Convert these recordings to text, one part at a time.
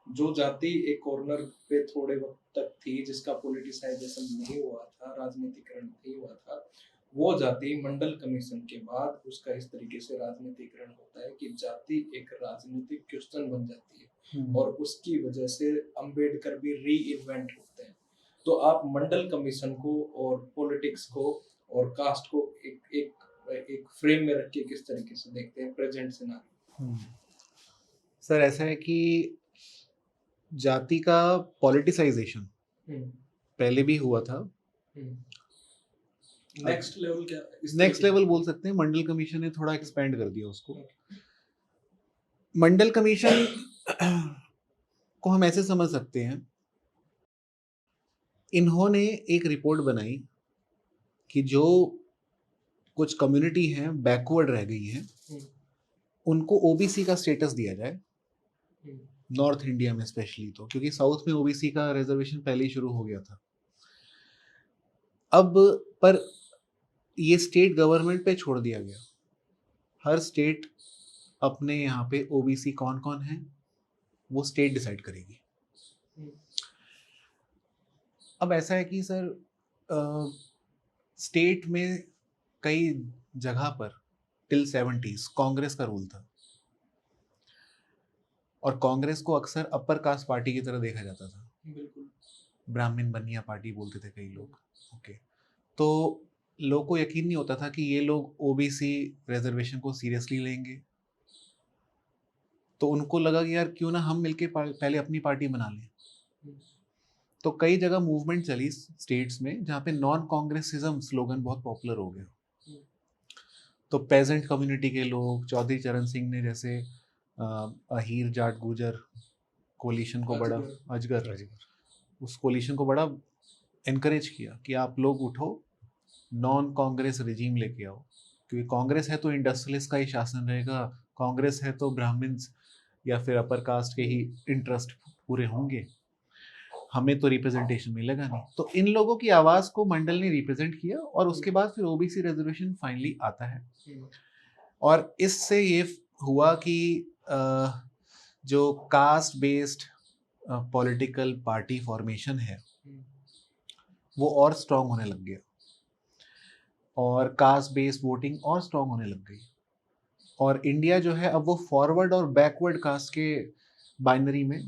जो जाति एक कॉर्नर पे थोड़े वक्त तक थी, जिसका पॉलिटिसाइजेशन नहीं हुआ था, राजनीतिकरण नहीं हुआ था, वो जाति मंडल कमीशन के बाद उसका इस तरीके से राजनीतिकरण होता है कि जाति एक राजनीतिक क्वेश्चन बन जाती है और उसकी वजह से अंबेडकर भी री इन्वेंट होते हैं। तो आप मंडल कमीशन को और पॉलिटिक्स को और कास्ट को एक फ्रेम में रख के किस तरीके से देखते हैं प्रेजेंट सिनारियो? सर ऐसा है कि जाति का पॉलिटिसाइजेशन पहले भी हुआ था। नेक्स्ट लेवल क्या? नेक्स्ट लेवल बोल सकते हैं, मंडल कमीशन ने थोड़ा एक्सपेंड कर दिया उसको। मंडल कमीशन को हम ऐसे समझ सकते हैं, इन्होंने एक रिपोर्ट बनाई कि जो कुछ कम्युनिटी हैं बैकवर्ड रह गई हैं, उनको ओबीसी का स्टेटस दिया जाए, नॉर्थ इंडिया में स्पेशली, तो क्योंकि साउथ में ओबीसी का रिजर्वेशन पहले ही शुरू हो गया था। अब पर ये स्टेट गवर्नमेंट पे छोड़ दिया गया, हर स्टेट अपने यहाँ पे ओबीसी कौन कौन है वो स्टेट डिसाइड करेगी। अब ऐसा है कि सर स्टेट में कई जगह पर टिल 70s कांग्रेस का रूल था और कांग्रेस को अक्सर अपर कास्ट पार्टी की तरह देखा जाता था। बिल्कुल, ब्राह्मण बनिया पार्टी बोलते थे कई लोग। ओके, तो लोगों को यकीन नहीं होता था कि ये लोग ओबीसी रिजर्वेशन को सीरियसली लेंगे, तो उनको लगा कि यार क्यों ना हम मिलके पहले अपनी पार्टी बना लें। तो कई जगह मूवमेंट चली स्टेट्स में जहाँ पे नॉन कांग्रेसिज्म स्लोगन बहुत पॉपुलर हो गया। तो पेजेंट कम्युनिटी के लोग, चौधरी चरण सिंह ने जैसे अहीर जाट गुजर कोलिशन को बड़ा अजगर उस कोलिशन को बड़ा एनकरेज किया कि आप लोग उठो, नॉन कांग्रेस रिजीम लेके आओ, क्योंकि कांग्रेस है तो इंडस्ट्रियलिस्ट का ही शासन रहेगा, कांग्रेस है तो ब्राह्मण्स या फिर अपर कास्ट के ही इंटरेस्ट पूरे होंगे, हमें तो रिप्रेजेंटेशन मिलेगा नहीं। तो इन लोगों की आवाज को मंडल ने रिप्रेजेंट किया और उसके बाद फिर ओबीसी रेजोल्यूशन फाइनली आता है। और इससे ये हुआ कि जो caste based political party formation है वो और स्ट्रांग होने लग गया और कास्ट बेस्ड वोटिंग और स्ट्रांग होने लग गई और इंडिया जो है अब वो फॉरवर्ड और बैकवर्ड कास्ट के बाइनरी में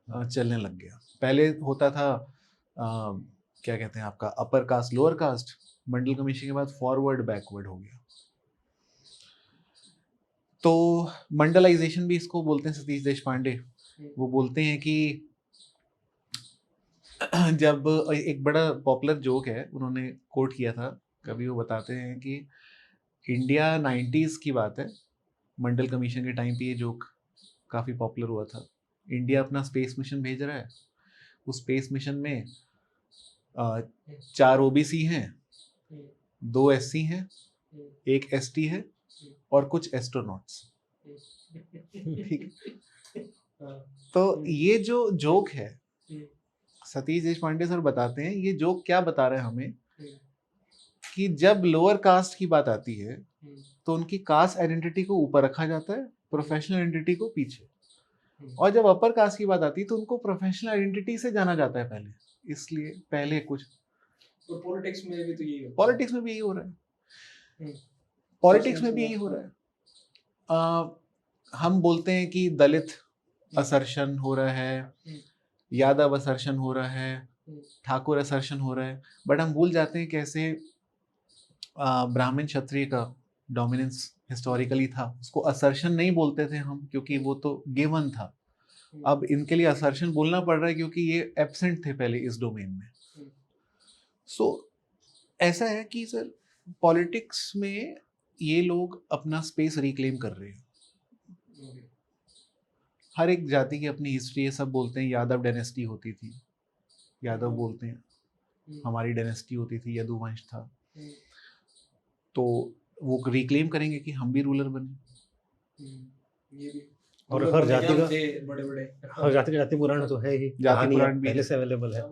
चलने लग गया। पहले होता था क्या कहते हैं आपका अपर कास्ट लोअर कास्ट, मंडल कमीशन के बाद फॉरवर्ड बैकवर्ड हो गया। तो मंडलाइजेशन भी इसको बोलते हैं। सतीश देशपांडे वो बोलते हैं कि जब एक बड़ा पॉपुलर जोक है उन्होंने कोट किया था कभी, वो बताते हैं कि इंडिया 90s की बात है, मंडल कमीशन के टाइम पे ये जोक काफ़ी पॉपुलर हुआ था। इंडिया अपना स्पेस मिशन भेज रहा है, उस स्पेस मिशन में 4 ओबीसी हैं, 2 एससी हैं, 1 एसटी है और कुछ एस्ट्रोनॉट्स। ठीक, तो ये जो जोक है सतीश देशपांडे सर बताते हैं, ये जोक क्या बता रहे हैं हमें कि जब लोअर कास्ट की बात आती है तो उनकी कास्ट आइडेंटिटी को ऊपर रखा जाता है, प्रोफेशनल आइडेंटिटी को पीछे, और जब अपर कास्ट की बात आती है तो उनको प्रोफेशनल आइडेंटिटी से जाना जाता है पहले, इसलिए पहले कुछ। तो पॉलिटिक्स में भी तो यही होता है। पॉलिटिक्स में भी यही हो रहा है, पॉलिटिक्स में भी यही हो रहा है। हम बोलते हैं कि दलित असर्शन हो रहा है, यादव असर्शन हो रहा है, ठाकुर असर्शन हो रहा है, बट हम भूल जाते हैं कैसे ब्राह्मण क्षत्रिय का डोमिनेंस हिस्टोरिकली था, उसको असर्शन नहीं बोलते थे हम क्योंकि वो तो गिवन था। अब इनके लिए असर्शन बोलना पड़ रहा है क्योंकि ये एब्सेंट थे पहले इस डोमेन में। सो ऐसा है कि सर पॉलिटिक्स में ये लोग अपना स्पेस रिक्लेम कर रहे हैं। हर एक जाति की अपनी हिस्ट्री है, सब बोलते हैं यादव डायनेस्टी होती थी, यादव बोलते हैं हमारी डायनेस्टी होती थी, यदुवंश था, तो वो रिक्लेम करेंगे कि हम भी रूलर बने। ये भी और हर जाति का बड़े बड़े हर जाति का जाति पुराण तो है ही, जाति पुराण भी पहले से अवेलेबल है।